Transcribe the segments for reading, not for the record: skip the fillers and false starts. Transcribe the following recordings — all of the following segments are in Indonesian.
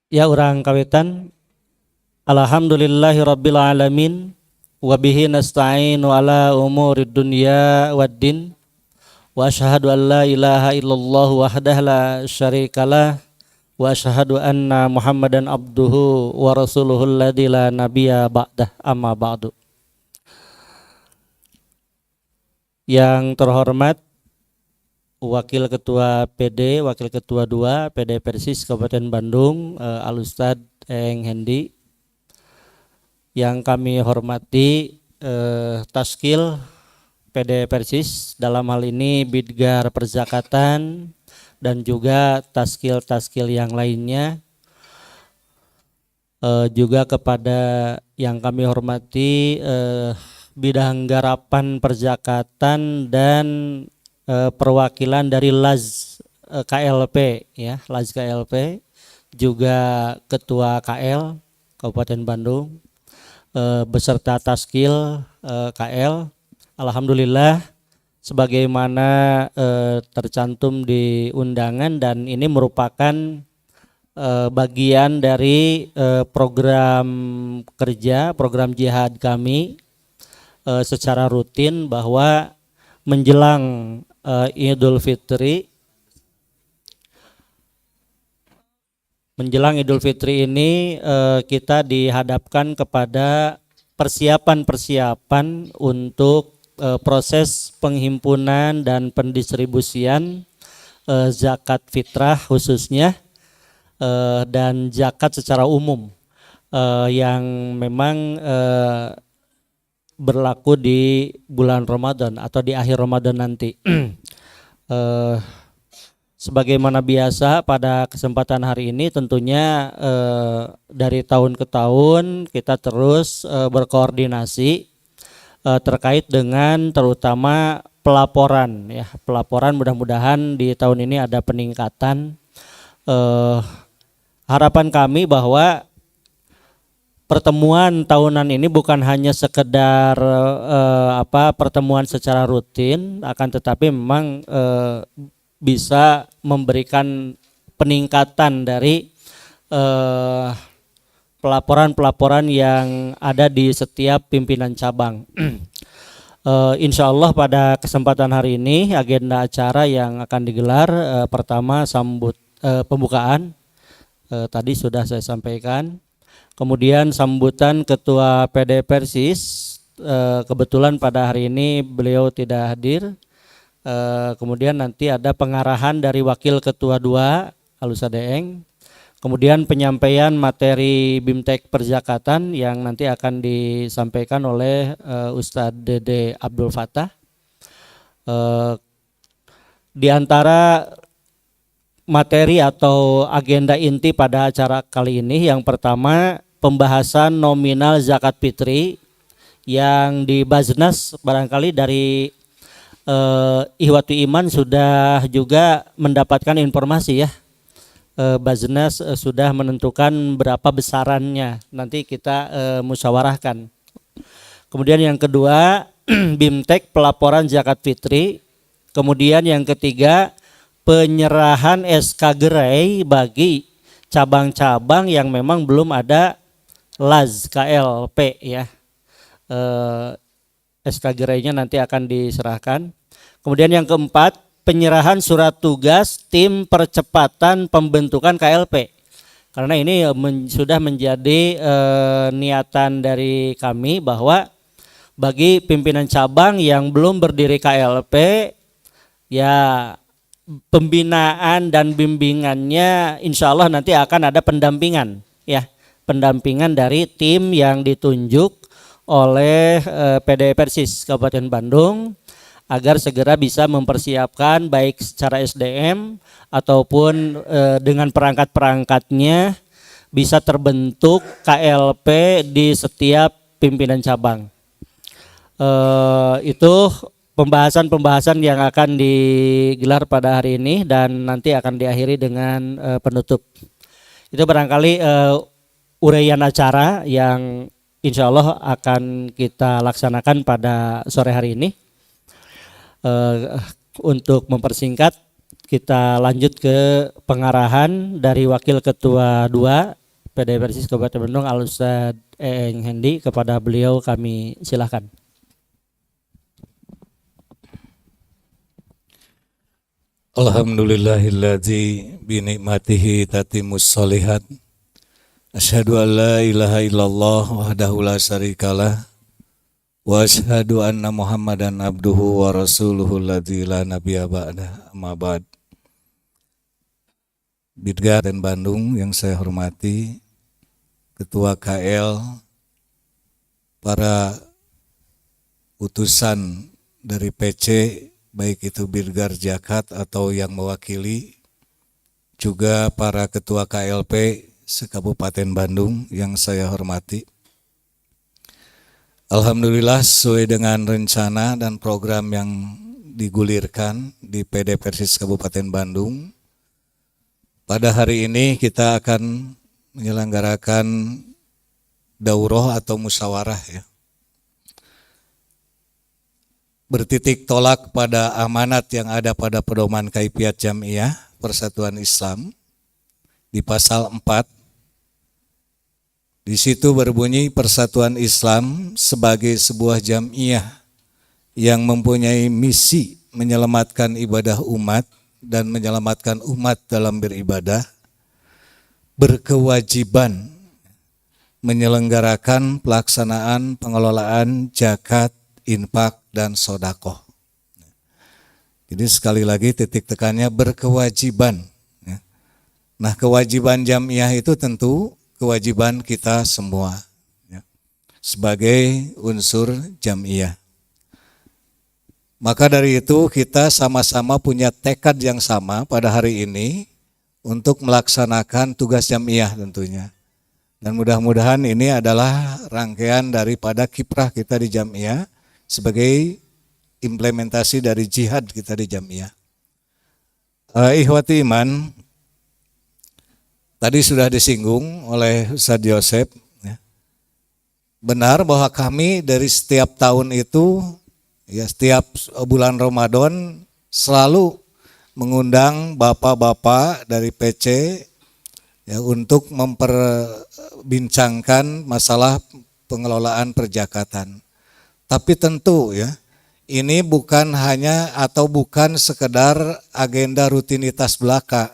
Ya urang kawitan. Alhamdulillahi rabbil alamin wa bihi nasta'inu ala umurid dunya waddin wa asyhadu an la ilaha illallah wahdahu la syarikalah wa asyhadu anna Muhammadan abduhu wa rasuluhu alladzi la nabiyya ba'dah amma ba'du. Yang terhormat Wakil Ketua PD, Wakil Ketua 2 PD Persis Kabupaten Bandung, Al Ustadz Eng Hendi. Yang kami hormati Taskil PD Persis, dalam hal ini Bidgar Perzakatan dan juga taskil-taskil yang lainnya. Juga kepada yang kami hormati Bidang Garapan Perzakatan dan perwakilan dari Laz KLP ya, Laz KLP, juga Ketua KL Kabupaten Bandung, beserta Taskil KL. Alhamdulillah sebagaimana tercantum di undangan, dan ini merupakan bagian dari program kerja, program jihad kami secara rutin, bahwa menjelang Idul Fitri ini kita dihadapkan kepada persiapan untuk proses penghimpunan dan pendistribusian zakat fitrah khususnya, dan zakat secara umum yang memang berlaku di bulan Ramadan atau di akhir Ramadan nanti. Sebagaimana biasa pada kesempatan hari ini tentunya dari tahun ke tahun kita terus berkoordinasi terkait dengan terutama pelaporan ya. Pelaporan mudah-mudahan di tahun ini ada peningkatan. Harapan kami bahwa pertemuan tahunan ini bukan hanya sekedar pertemuan secara rutin, akan tetapi memang bisa memberikan peningkatan dari pelaporan-pelaporan yang ada di setiap pimpinan cabang. Insya Allah pada kesempatan hari ini agenda acara yang akan digelar, pertama pembukaan, tadi sudah saya sampaikan. Kemudian sambutan Ketua PD Persis, kebetulan pada hari ini beliau tidak hadir. Kemudian nanti ada pengarahan dari Wakil Ketua 2 Al Ustadz Eng. Kemudian penyampaian materi BIMTEK Perzakatan yang nanti akan disampaikan oleh Ustadz Dede Abdul Fattah. Di antara materi atau agenda inti pada acara kali ini, yang pertama pembahasan nominal zakat fitri yang di Baznas, barangkali dari Ihwatu Iman sudah juga mendapatkan informasi ya. Baznas sudah menentukan berapa besarannya, nanti kita musyawarahkan. Kemudian yang kedua BIMTEK pelaporan zakat fitri. Kemudian yang ketiga penyerahan SK gerai bagi cabang-cabang yang memang belum ada Laz KLP ya. SK gerainya nanti akan diserahkan. Kemudian yang keempat penyerahan surat tugas tim percepatan pembentukan KLP. Karena ini sudah menjadi niatan dari kami bahwa bagi pimpinan cabang yang belum berdiri KLP ya, pembinaan dan bimbingannya insya Allah nanti akan ada pendampingan ya, pendampingan dari tim yang ditunjuk oleh PD Persis Kabupaten Bandung agar segera bisa mempersiapkan baik secara SDM ataupun dengan perangkat-perangkatnya bisa terbentuk KLP di setiap pimpinan cabang. Itu pembahasan-pembahasan yang akan digelar pada hari ini dan nanti akan diakhiri dengan penutup. Itu barangkali uraian acara yang insya Allah akan kita laksanakan pada sore hari ini. Untuk mempersingkat, kita lanjut ke pengarahan dari Wakil Ketua 2 PD Persis Kabupaten Bandung Al Ustad Eeng Hendi. Kepada beliau kami silakan. Alhamdulillahilladzi binikmatihi tatimus sholihat. Asyhadu an la ilaha illallah wahdahu la syarikalah wa asyhadu anna Muhammadan abduhu wa rasuluhu alladzi la nabiyya ba'dah. Amma ba'd. Bidgar dan Bandung yang saya hormati, Ketua KL, para utusan dari PC, baik itu Birgar Jakat atau yang mewakili, juga para ketua KLP se-Kabupaten Bandung yang saya hormati. Alhamdulillah sesuai dengan rencana dan program yang digulirkan di PD Persis Kabupaten Bandung, pada hari ini kita akan menyelenggarakan daurah atau musyawarah ya, bertitik tolak pada amanat yang ada pada pedoman Kaifiat Jam'iyah Persatuan Islam di pasal 4. Di situ berbunyi Persatuan Islam sebagai sebuah jam'iyah yang mempunyai misi menyelamatkan ibadah umat dan menyelamatkan umat dalam beribadah, berkewajiban menyelenggarakan pelaksanaan pengelolaan zakat, infak, dan sodakoh. Jadi sekali lagi titik tekannya berkewajiban. Nah, kewajiban jam'iyah itu tentu kewajiban kita semua sebagai unsur jam'iyah. Maka dari itu kita sama-sama punya tekad yang sama pada hari ini untuk melaksanakan tugas jam'iyah tentunya. Dan mudah-mudahan ini adalah rangkaian daripada kiprah kita di jam'iyah sebagai implementasi dari jihad kita di jam'iyah. Ikhwati iman, tadi sudah disinggung oleh Ustadz Yosep, ya. Benar bahwa kami dari setiap tahun itu, ya setiap bulan Ramadan selalu mengundang bapak-bapak dari PC ya, untuk memperbincangkan masalah pengelolaan perjakatan. Tapi tentu ya, ini bukan hanya atau bukan sekedar agenda rutinitas belaka.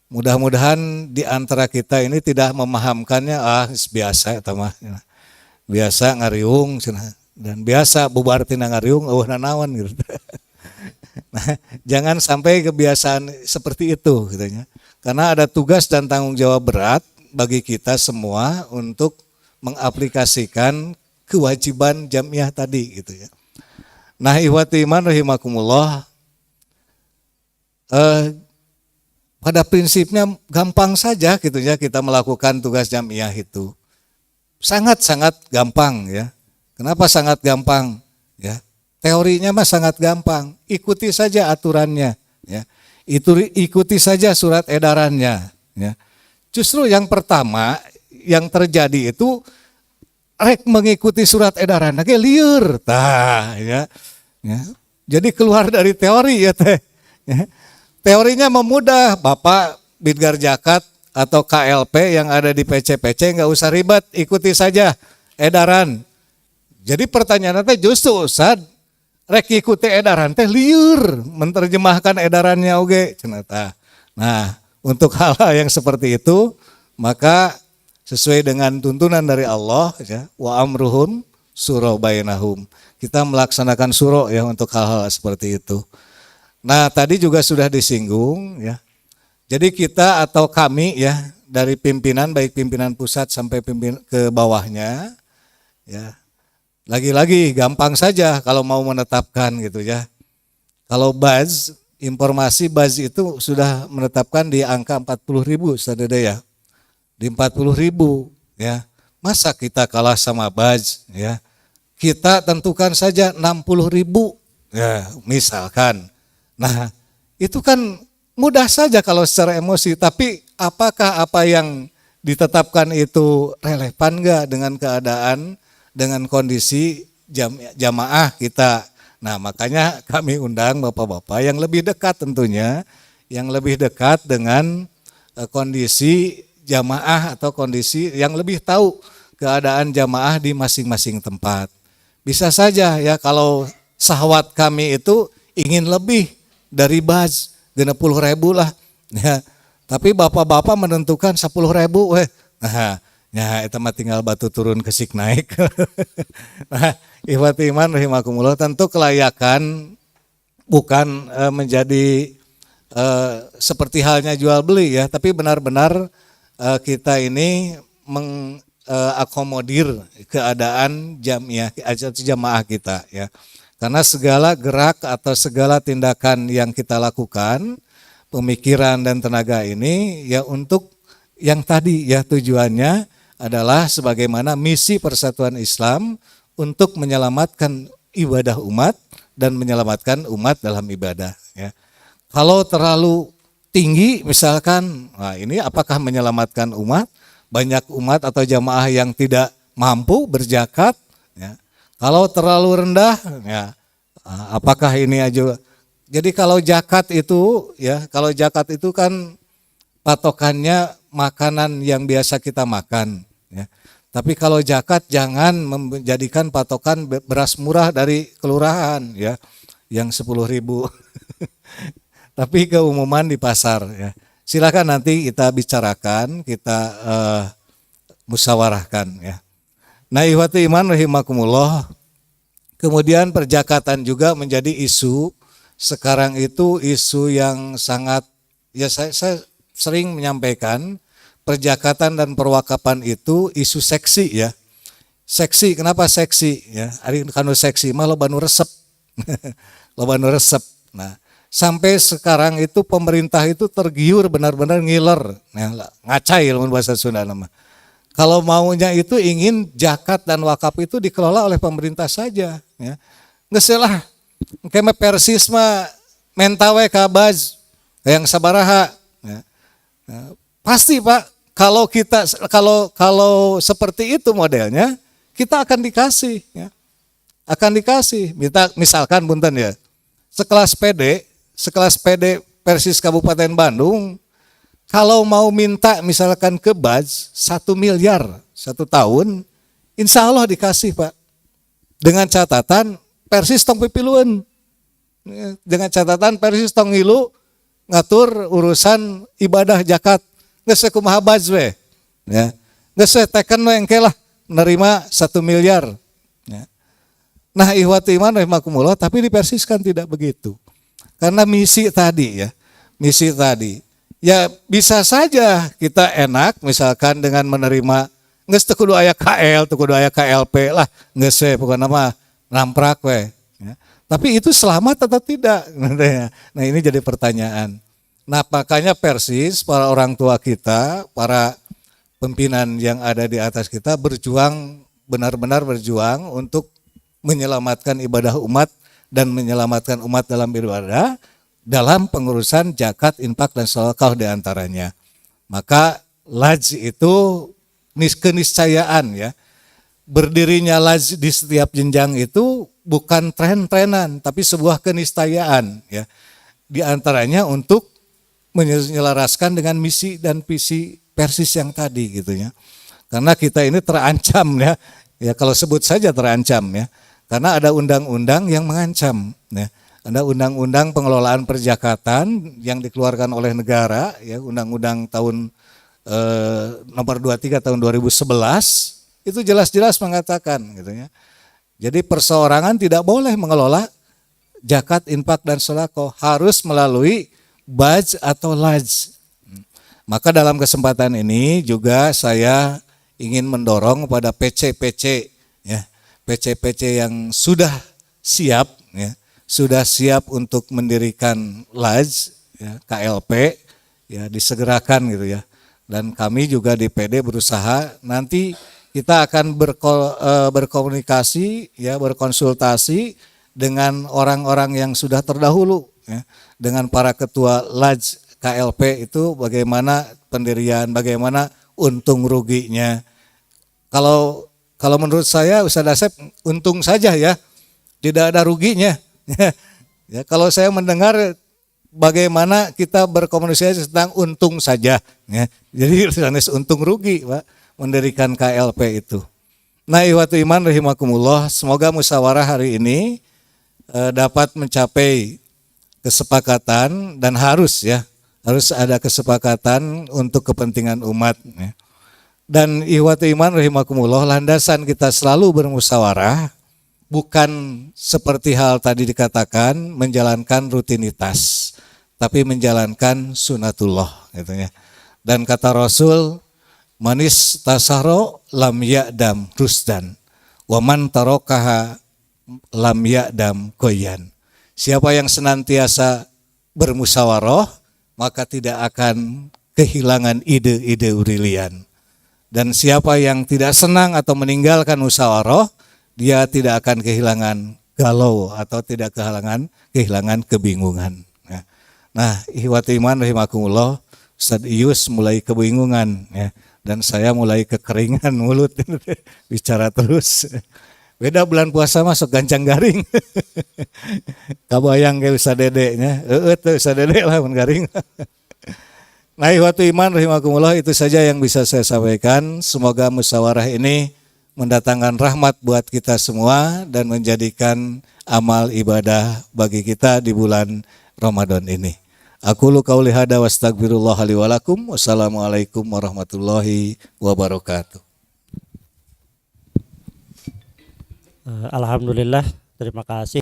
Mudah-mudahan di antara kita ini tidak memahamkannya, biasa tamah, biasa ngariung dan biasa bubar tina ngariung, nanawan gitu. Nah, jangan sampai kebiasaan seperti itu, gitu ya. Karena ada tugas dan tanggung jawab berat bagi kita semua untuk mengaplikasikan kewajiban jam'iyah tadi, gitu ya. Nah, ikhwati iman rahimakumullah, pada prinsipnya gampang saja gitu ya kita melakukan tugas jam'iyah itu. Sangat-sangat gampang ya. Kenapa sangat gampang? Ya, teorinya mah sangat gampang. Ikuti saja aturannya ya. Ikuti saja surat edarannya ya. Justru yang pertama yang terjadi itu rek mengikuti surat edaran lagi liur tah ya. Jadi keluar dari teori ya teh ya. Teorinya memudah, Bapak Bidgar Jakat atau KLP yang ada di PC-PC nggak usah ribet, ikuti saja edaran. Jadi pertanyaan teh justru Ustad rek ikuti edaran teh liur menerjemahkan edarannya oge cenah tah. Nah, untuk hal-hal yang seperti itu maka sesuai dengan tuntunan dari Allah ya, wa amruhum suro bainahum. Kita melaksanakan suro ya untuk hal-hal seperti itu. Nah, tadi juga sudah disinggung ya. Jadi kita atau kami ya dari pimpinan baik pimpinan pusat sampai pimpinan ke bawahnya ya. Lagi-lagi gampang saja kalau mau menetapkan gitu ya. Kalau baz, informasi baz itu sudah menetapkan di angka 40.000 Ustaz Dede ya. Di 40.000 ya. Masa kita kalah sama baz ya? Kita tentukan saja 60.000 ya, misalkan. Nah, itu kan mudah saja kalau secara emosi, tapi apakah apa yang ditetapkan itu relevan enggak dengan keadaan, dengan kondisi jamaah kita. Nah, makanya kami undang bapak-bapak yang lebih dekat tentunya, yang lebih dekat dengan kondisi jamaah atau kondisi yang lebih tahu keadaan jamaah di masing-masing tempat. Bisa saja ya kalau sahwat kami itu ingin lebih dari baz 60.000 lah ya. Tapi bapak-bapak menentukan 10.000 weh. Nah, ya itu mah tinggal batu turun kesik naik. Nah, ikhwati iman rahimakumullah, tentu kelayakan bukan menjadi seperti halnya jual beli ya, tapi benar-benar kita ini mengakomodir keadaan jamaah kita ya. Karena segala gerak atau segala tindakan yang kita lakukan, pemikiran dan tenaga ini ya untuk yang tadi ya, tujuannya adalah sebagaimana misi Persatuan Islam untuk menyelamatkan ibadah umat dan menyelamatkan umat dalam ibadah ya. Kalau terlalu tinggi misalkan, nah ini apakah menyelamatkan umat? Banyak umat atau jamaah yang tidak mampu berzakat ya. Kalau terlalu rendah ya, apakah ini aja. Jadi kalau zakat itu ya, kalau zakat itu kan patokannya makanan yang biasa kita makan ya. Tapi kalau zakat jangan menjadikan patokan beras murah dari kelurahan ya, yang 10.000. Tapi keumuman di pasar ya. Silakan nanti kita bicarakan, kita musyawarahkan ya. Nah, ikhwati iman rahimakumullah. Kemudian perjakatan juga menjadi isu. Sekarang itu isu yang sangat, ya saya sering menyampaikan perjakatan dan perwakapan itu isu seksi ya. Seksi, kenapa seksi ya? Ari kanu seksi mah loba nu resep. Loba nu resep. Nah, sampai sekarang itu pemerintah itu tergiur benar-benar ngiler. Nah, ngacai lamun bahasa Sunda nama. Kalau maunya itu ingin zakat dan wakaf itu dikelola oleh pemerintah saja ya. Geus lah keme Persis mah mentawe ka baz yang sabaraha ya. Pasti Pak, kalau seperti itu modelnya kita akan dikasih ya. Akan dikasih. Misalkan punten ya. Sekelas PD Persis Kabupaten Bandung kalau mau minta misalkan ke baz 1 miliar 1 tahun, insya Allah dikasih Pak. Dengan catatan Persis tong pipiluan. Dengan catatan Persis tong ngilu ngatur urusan ibadah zakat. Geus kumaha baz we. Ya. Geus teken we engke lah menerima 1 miliar. Ya. Nah, ikhwati iman rahimakumullah, tapi di Persis kan tidak begitu. Karena misi tadi ya. Misi tadi. Ya bisa saja kita enak misalkan dengan menerima geus teu kudu aya KL, teu kudu aya KLP lah, geus we pokona mah namprak we ya. Tapi itu selamat atau tidak? Nah, ini jadi pertanyaan. Nah, makanya Persis, para orang tua kita, para pimpinan yang ada di atas kita berjuang, benar-benar berjuang untuk menyelamatkan ibadah umat dan menyelamatkan umat dalam beribadah dalam pengurusan zakat, infak dan sedekah diantaranya. Maka laj itu keniscayaan ya. Berdirinya laj di setiap jenjang itu bukan tren-trenan, tapi sebuah keniscayaan ya. Di antaranya untuk menyelaraskan dengan misi dan visi Persis yang tadi gitu ya. Karena kita ini terancam ya. Ya kalau sebut saja terancam ya. Karena ada undang-undang yang mengancam ya. Ada undang-undang pengelolaan perjakatan yang dikeluarkan oleh negara ya, undang-undang tahun nomor 23 tahun 2011 itu jelas-jelas mengatakan gitu ya. Jadi perseorangan tidak boleh mengelola zakat, infak dan sedekah, harus melalui baj atau laj. Maka dalam kesempatan ini juga saya ingin mendorong pada PC-PC ya, PC-PC yang sudah siap ya, sudah siap untuk mendirikan laj ya, KLP ya, disegerakan gitu ya. Dan kami juga di PD berusaha nanti kita akan berkomunikasi ya, berkonsultasi dengan orang-orang yang sudah terdahulu ya, dengan para ketua laj KLP itu bagaimana pendirian, bagaimana untung ruginya. Kalau menurut saya Ustaz Asep untung saja ya, tidak ada ruginya. Ya, kalau saya mendengar bagaimana kita berkomunikasi tentang untung saja, ya. Jadi sanes untung rugi, Pak, mendirikan KLP itu. Nah, ikhwatu iman rahimakumullah, semoga musyawarah hari ini dapat mencapai kesepakatan dan harus ada kesepakatan untuk kepentingan umat, ya. Dan ikhwatu iman rahimakumullah, landasan kita selalu bermusyawarah bukan seperti hal tadi dikatakan menjalankan rutinitas, tapi menjalankan sunatullah, gitu ya. Dan kata Rasul, manis tasaro lam ya'dam rusdan, wa man tarokaha lam ya'dam koyan. Siapa yang senantiasa bermusyawarah, maka tidak akan kehilangan ide-ide brilian. Dan siapa yang tidak senang atau meninggalkan musyawarah, dia tidak akan kehilangan galau atau tidak kehilangan kebingungan. Nah, ikhwati iman rahimakumullah, Ustaz Iyus mulai kebingungan, ya, dan saya mulai kekeringan mulut bicara terus. Beda bulan puasa masuk gancang garing. Kabayang ke Ustaz Dedeknya, Ustaz Dedek lah mun garing. Nah, ikhwatu iman rahimakumullah, itu saja yang bisa saya sampaikan. Semoga musyawarah ini mendatangkan rahmat buat kita semua dan menjadikan amal ibadah bagi kita di bulan Ramadan ini. Aqulu qauli hada wastaghfirullah li wa lakum. Wassalamualaikum warahmatullahi wabarakatuh. Alhamdulillah, terima kasih.